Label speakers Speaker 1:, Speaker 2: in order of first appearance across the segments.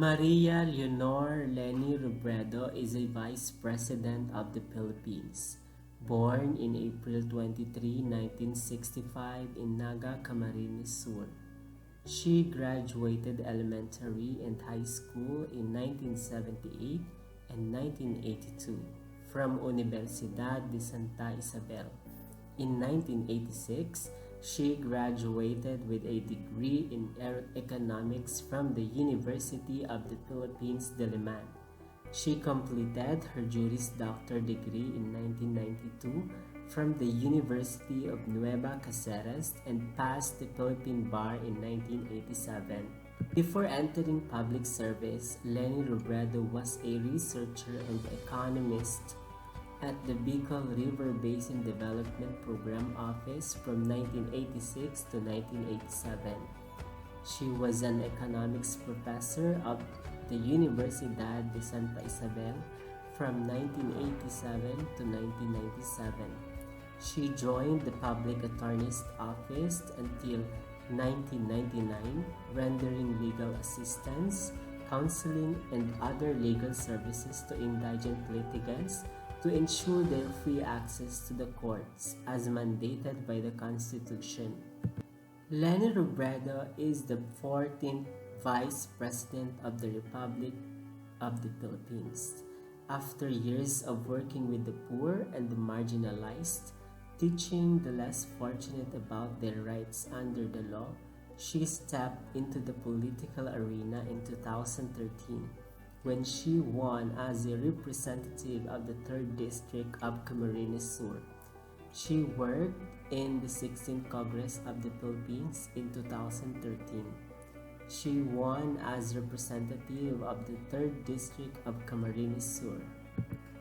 Speaker 1: Maria Leonor Leni Robredo is a Vice President of the Philippines. Born in April 23, 1965 in Naga, Camarines Sur. She graduated elementary and high school in 1978 and 1982 from Universidad de Santa Isabel. In 1986, she graduated with a degree in economics from the University of the Philippines, Diliman. She completed her Juris Doctor degree in 1992 from the University of Nueva Cáceres and passed the Philippine Bar in 1987. Before entering public service, Leni Robredo was a researcher and economist at the Bicol River Basin Development Program Office from 1986 to 1987. She was an economics professor of the Universidad de Santa Isabel from 1987 to 1997. She joined the Public Attorney's Office until 1999, rendering legal assistance, counseling, and other legal services to indigent litigants to ensure their free access to the courts as mandated by the Constitution. Leni Robredo is the 14th Vice President of the Republic of the Philippines. After years of working with the poor and the marginalized, teaching the less fortunate about their rights under the law, she stepped into the political arena in 2013 when she won as a representative of the 3rd District of Camarines Sur. She worked in the 16th Congress of the Philippines in 2013. She won as representative of the 3rd District of Camarines Sur.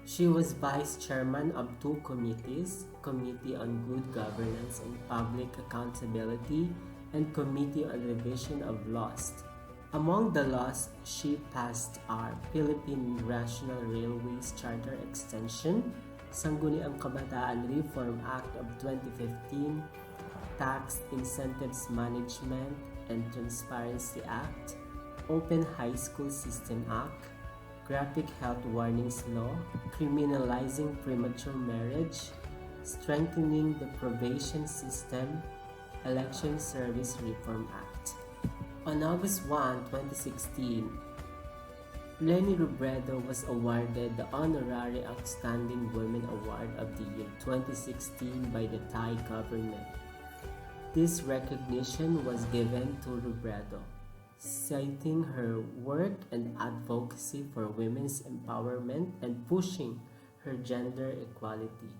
Speaker 1: She was vice chairman of two committees, Committee on Good Governance and Public Accountability and Committee on Revision of Laws. Among the laws she passed are Philippine National Railways Charter Extension, Sangguniang Kabataan Reform Act of 2015, Tax Incentives Management and Transparency Act, Open High School System Act, Graphic Health Warnings Law, Criminalizing Premature Marriage, Strengthening the Probation System, Election Service Reform Act. On August 1, 2016, Leni Robredo was awarded the Honorary Outstanding Women Award of the Year 2016 by the Thai government. This recognition was given to Robredo, citing her work and advocacy for women's empowerment and pushing her gender equality.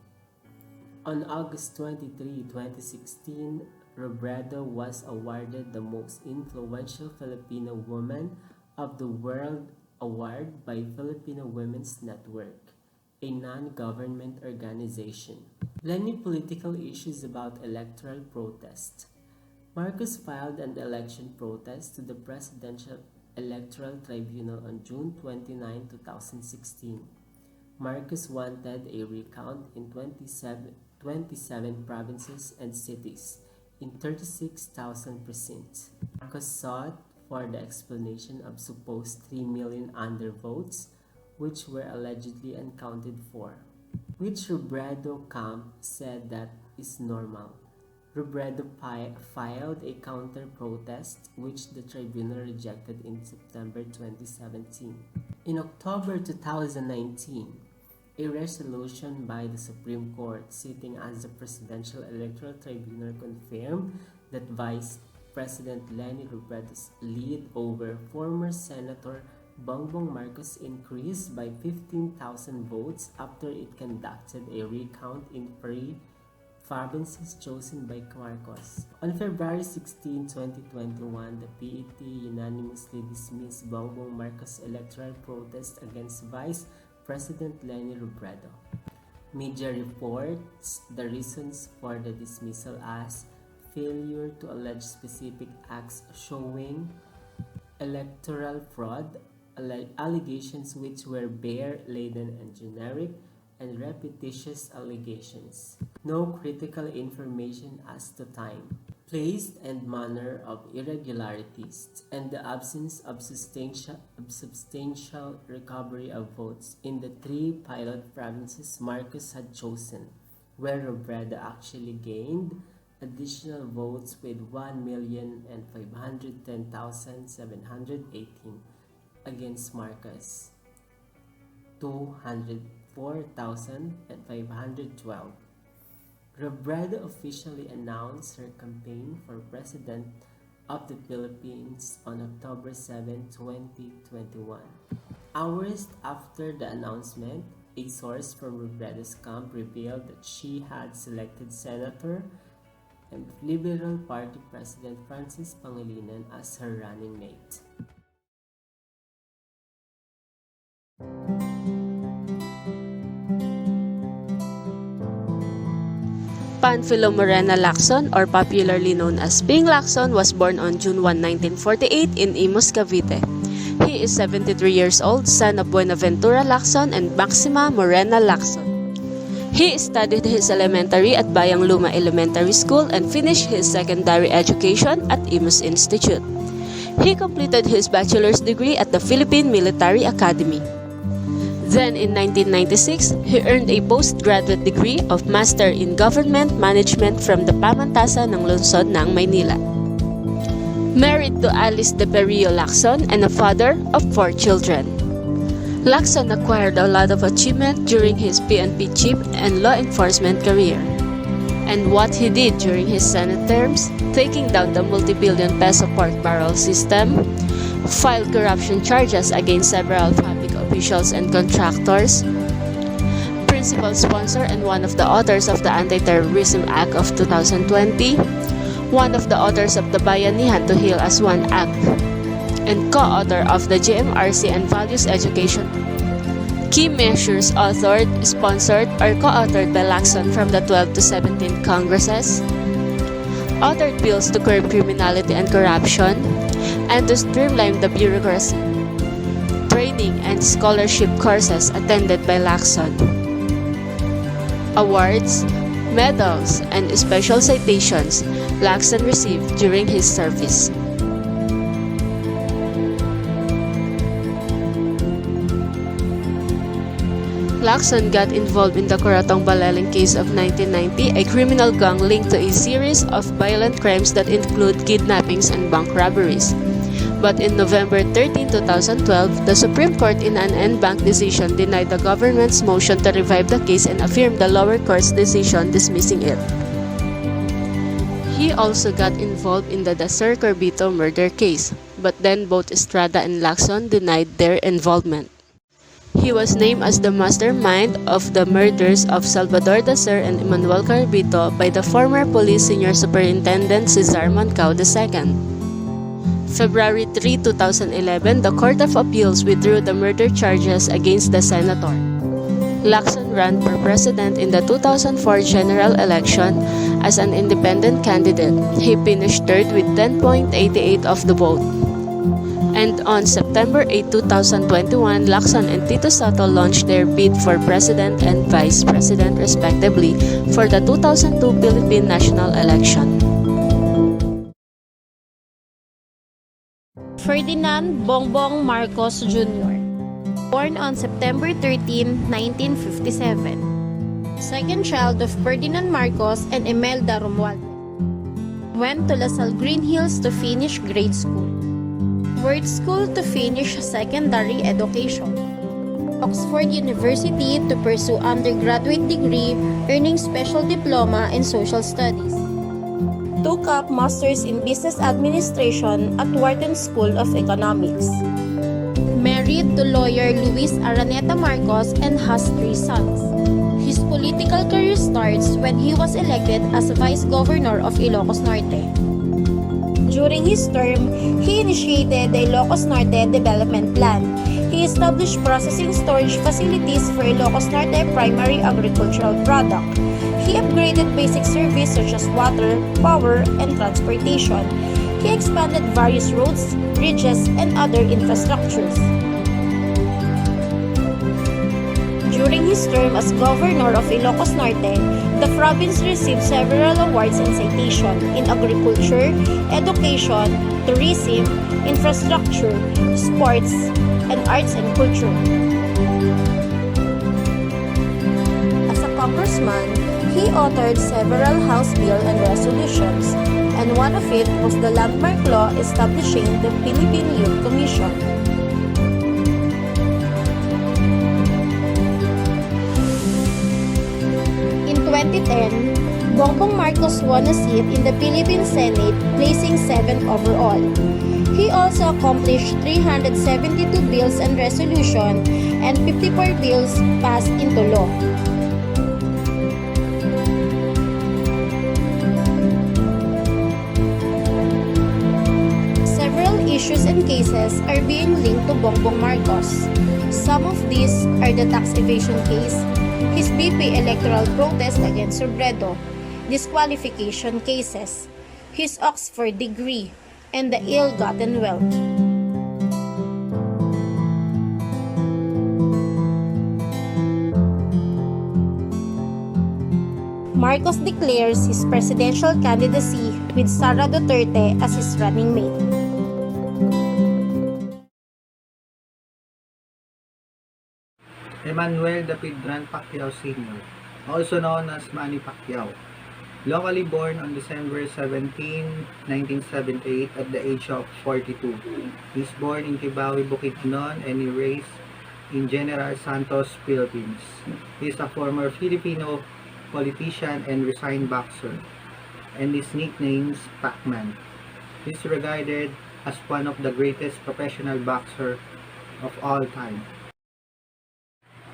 Speaker 1: On August 23, 2016, Robredo was awarded the Most Influential Filipino Woman of the World Award by Filipino Women's Network, a non-government organization. Many political issues about electoral protest. Marcos filed an election protest to the Presidential Electoral Tribunal on June 29, 2016. Marcos wanted a recount in 27 provinces and cities in 36,000 precincts. Marcos sought for the explanation of supposed 3 million undervotes, which were allegedly unaccounted for, which Robredo camp said that is normal. Robredo filed a counter-protest, which the tribunal rejected in September 2017. In October 2019, a resolution by the Supreme Court sitting as the Presidential Electoral Tribunal confirmed that Vice President Leni Robredo's lead over former Senator Bongbong Marcos increased by 15,000 votes after it conducted a recount in three provinces chosen by Marcos. On February 16, 2021, the PET unanimously dismissed Bongbong Marcos' electoral protest against Vice President Leni Robredo. Media reports the reasons for the dismissal as failure to allege specific acts showing electoral fraud, allegations which were bare-laden and generic, and repetitious allegations. No critical information as to time, place and manner of irregularities, and the absence of substantial recovery of votes in the three pilot provinces Marcos had chosen, where Robredo actually gained additional votes with 1,510,718 against Marcos' 204,512. Robredo officially announced her campaign for President of the Philippines on October 7, 2021. Hours after the announcement, a source from Robredo's camp revealed that she had selected Senator and Liberal Party President Francis Pangilinan as her running mate.
Speaker 2: Panfilo Morena Lacson, or popularly known as Ping Lacson, was born on June 1, 1948 in Imus, Cavite. He is 73 years old, son of Buenaventura Lacson and Maxima Morena Lacson. He studied his elementary at Bayang Luma Elementary School and finished his secondary education at Imus Institute. He completed his bachelor's degree at the Philippine Military Academy. Then in 1996, he earned a postgraduate degree of Master in Government Management from the Pamantasan ng Lungsod ng Maynila. Married to Alice de Perillo Lacson and a father of 4 children. Lacson acquired a lot of achievement during his PNP chief and law enforcement career. And what he did during his Senate terms, taking down the multi-billion peso pork barrel system, filed corruption charges against several public officials and contractors, principal sponsor and one of the authors of the Anti-Terrorism Act of 2020, one of the authors of the Bayanihan to Heal as One Act, and co-author of the GMRC and Values Education. Key measures authored, sponsored, or co-authored by Lacson from the 12 to 17 Congresses, authored bills to curb criminality and corruption, and to streamline the bureaucracy, training and scholarship courses attended by Lacson, awards, medals, and special citations Lacson received during his service. Lacson got involved in the Coratong Balaling case of 1990, a criminal gang linked to a series of violent crimes that include kidnappings and bank robberies. But in November 13, 2012, the Supreme Court in an en banc decision denied the government's motion to revive the case and affirmed the lower court's decision dismissing it. He also got involved in the Dasur Corbito murder case, but then both Estrada and Lacson denied their involvement. He was named as the mastermind of the murders of Salvador Dasur and Emmanuel Corbito by the former police senior superintendent Cesar Moncao II. February 3, 2011, the Court of Appeals withdrew the murder charges against the senator. Lacson ran for president in the 2004 general election as an independent candidate. He finished third with 10.88% of the vote. And on September 8, 2021, Lacson and Tito Sotto launched their bid for president and vice president respectively for the 2002 Philippine national election.
Speaker 3: Ferdinand Bongbong Marcos Jr. Born on September 13, 1957. Second child of Ferdinand Marcos and Imelda Romualdez. Went to LaSalle Green Hills to finish grade school. Word School to finish secondary education. Oxford University to pursue undergraduate degree, earning special diploma in social studies. Took up Masters in Business Administration at Wharton School of Economics. Married to lawyer Luis Araneta Marcos and has 3 sons. His political career starts when he was elected as Vice Governor of Ilocos Norte. During his term, he initiated the Ilocos Norte Development Plan. He established processing storage facilities for Ilocos Norte primary agricultural product. He upgraded basic service such as water, power, and transportation. He expanded various roads, bridges, and other infrastructures. During his term as governor of Ilocos Norte, the province received several awards and citations in agriculture, education, tourism, infrastructure, sports, and arts and culture. As a congressman, he authored several House bills and resolutions, and one of it was the landmark law establishing the Philippine Youth Commission. In 2010, Bongbong Marcos won a seat in the Philippine Senate, placing 7th overall. He also accomplished 372 bills and resolutions, and 54 bills passed into law. Several issues and cases are being linked to Bongbong Marcos. Some of these are the tax evasion case, his BP electoral protest against Robredo, disqualification cases, his Oxford degree, and the ill-gotten wealth. Marcos declares his presidential candidacy with Sara Duterte as his running mate.
Speaker 4: Emmanuel David Pacquiao Sr., also known as Manny Pacquiao, locally born on December 17, 1978 at the age of 42. He is born in Kibawe, Bukidnon and he raised in General Santos, Philippines. He is a former Filipino politician and resigned boxer, and his nickname is Pac-Man. He is regarded as one of the greatest professional boxers of all time.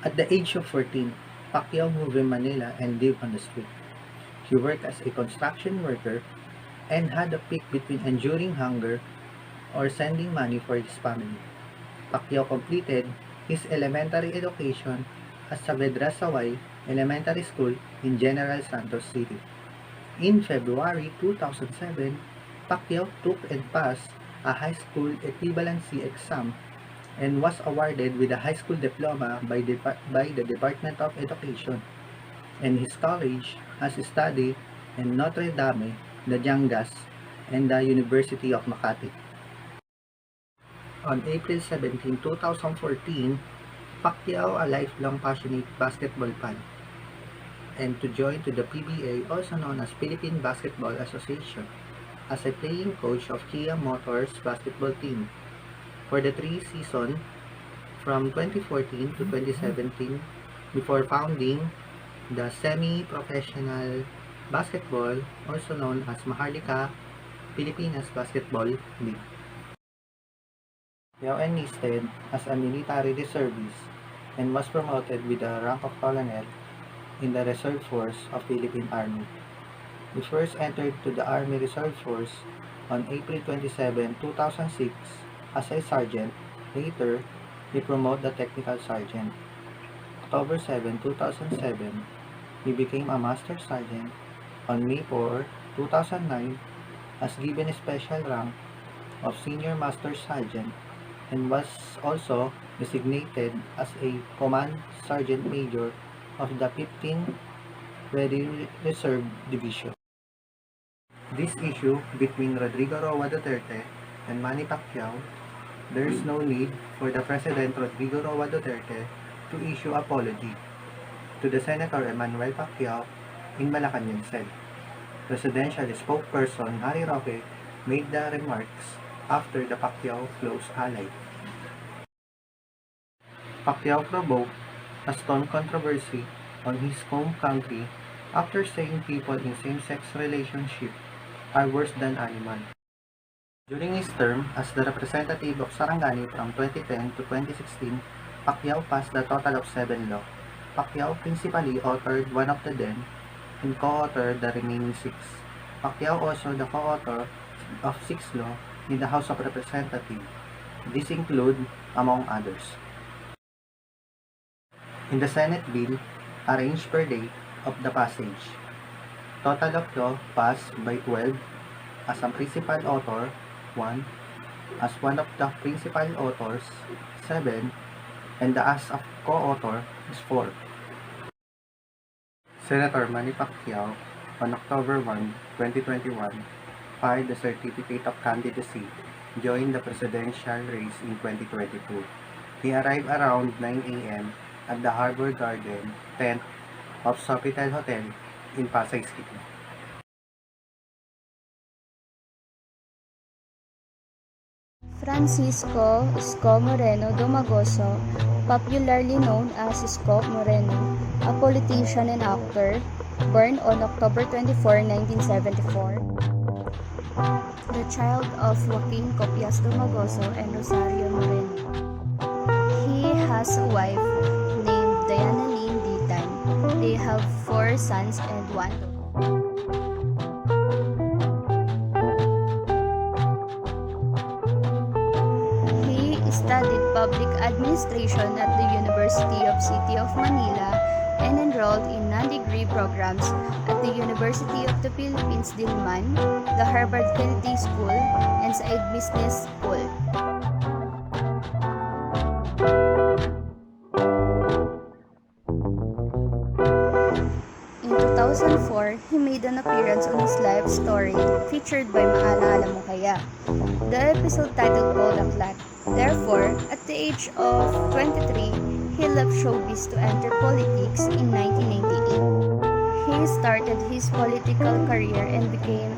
Speaker 4: At the age of 14, Pacquiao moved in Manila and lived on the street. He worked as a construction worker and had a pick between enduring hunger or sending money for his family. Pacquiao completed his elementary education at Saavedra Saway Elementary School in General Santos City. In February 2007, Pacquiao took and passed a high school equivalency exam and was awarded with a high school diploma by the Department of Education. And his college has studied in Notre Dame, the Jangas, and the University of Makati. On April 17, 2014, Pacquiao, a lifelong passionate basketball fan, and to join to the PBA, also known as Philippine Basketball Association, as a playing coach of Kia Motors basketball team for the 3 seasons from 2014 to 2017 before founding the semi-professional basketball, also known as Maharlika Pilipinas Basketball League. Pacquiao enlisted as a military reservist and was promoted with the rank of colonel in the Reserve Force of Philippine Army. He first entered to the Army Reserve Force on April 27, 2006 as a sergeant. Later, he promoted the technical sergeant. October 7, 2007, he became a master sergeant. On May 4, 2009, was given a special rank of senior master sergeant and was also designated as a command sergeant major of the 15th Ready Reserve Division. This issue between Rodrigo Roa Duterte and Manny Pacquiao, there is no need for the President Rodrigo Roa Duterte to issue apology to the Senator Emmanuel Pacquiao in Malacanang said. Presidential spokesperson Harry Roque made the remarks after the Pacquiao close ally. Pacquiao provoked a stone controversy on his home country after saying people in same-sex relationships are worse than animals. During his term as the representative of Sarangani from 2010 to 2016, Pacquiao passed a total of 7 laws. Pacquiao principally authored one of them and co-authored the remaining 6. Pacquiao also the co-author of 6 laws in the House of Representatives. These include, among others, in the Senate bill, arranged per date of the passage. Total of law passed by 12 as a principal author, 1 as one of the principal authors, 7 and the as of co-author is 4. Senator Manny Pacquiao, on October 1, 2021, filed the certificate of candidacy, joined the presidential race in 2022. He arrived around 9 a.m. at the Harbor Garden tent of Sofitel Hotel in Pasay City.
Speaker 5: Francisco Isko Moreno Domagoso, popularly known as Isko Moreno, a politician and actor, born on October 24, 1974. The child of Joaquin Copias Domagoso and Rosario Moreno. He has a wife named Diana Lynn Ditan. They have 4 sons and 1 daughter. Studied public administration at the University of City of Manila and enrolled in non-degree programs at the University of the Philippines, Diliman, the Harvard Kennedy School, and Said Business School. In 2004, he made an appearance on his life story featured by Maalaala Mo Kaya. The episode titled Golaklat. Therefore, at the age of 23, he left showbiz to enter politics in 1998. He started his political career and became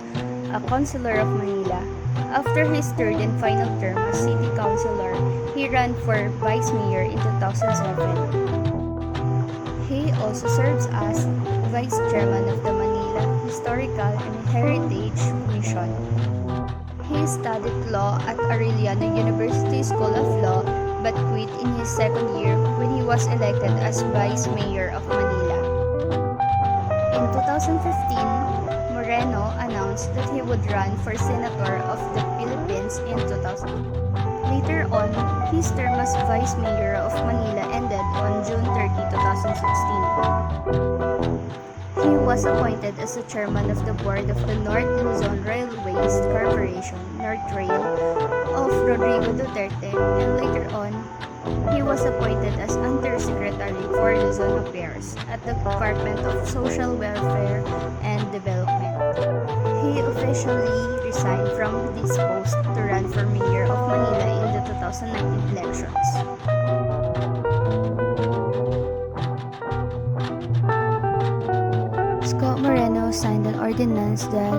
Speaker 5: a councilor of Manila. After his third and final term as city councilor, he ran for vice mayor in 2007. He also serves as vice chairman of the Manila Historical and Heritage Commission. He studied law at Arellano University School of Law but quit in his second year when he was elected as Vice Mayor of Manila. In 2015, Moreno announced that he would run for Senator of the Philippines in 2000. Later on, his term as Vice Mayor of Manila ended on June 30, 2016. He was appointed as the chairman of the board of the North Luzon Railways Corporation, North Rail, of Rodrigo Duterte, and later on, he was appointed as Undersecretary for Luzon Affairs at the Department of Social Welfare and Development. He officially resigned from this post to run for mayor of Manila in the 2019 elections. Moreno signed an ordinance that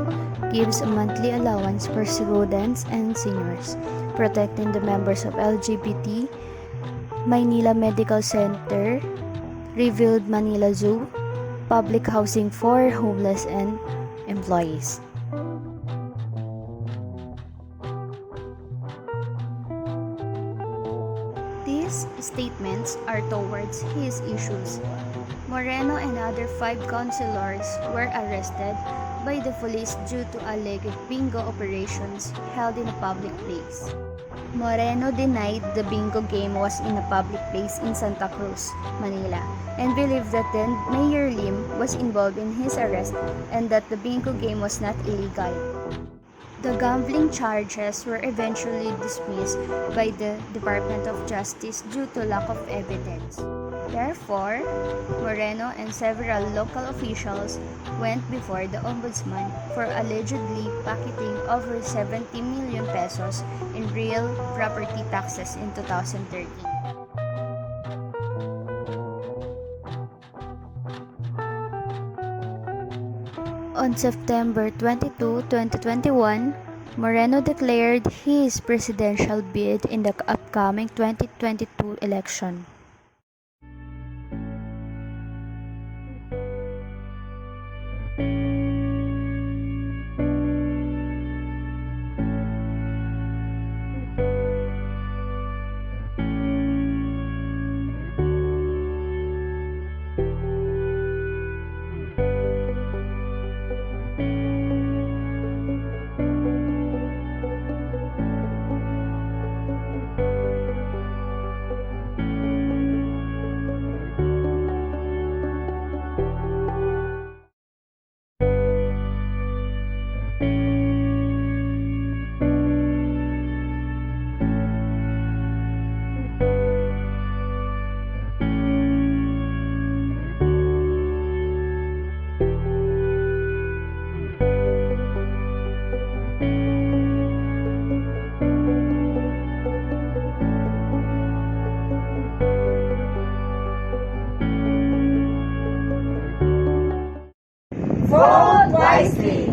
Speaker 5: gives a monthly allowance for students and seniors, protecting the members of LGBT, Maynila Medical Center, revealed Manila Zoo, public housing for homeless and employees. These statements are towards his issues. Moreno and other 5 councilors were arrested by the police due to alleged bingo operations held in a public place. Moreno denied the bingo game was in a public place in Santa Cruz, Manila, and believed that then Mayor Lim was involved in his arrest and that the bingo game was not illegal. The gambling charges were eventually dismissed by the Department of Justice due to lack of evidence. Therefore, Moreno and several local officials went before the Ombudsman for allegedly pocketing over 70 million pesos in real property taxes in 2013. On September 22, 2021, Moreno declared his presidential bid in the upcoming 2022 election.
Speaker 6: Vote wisely!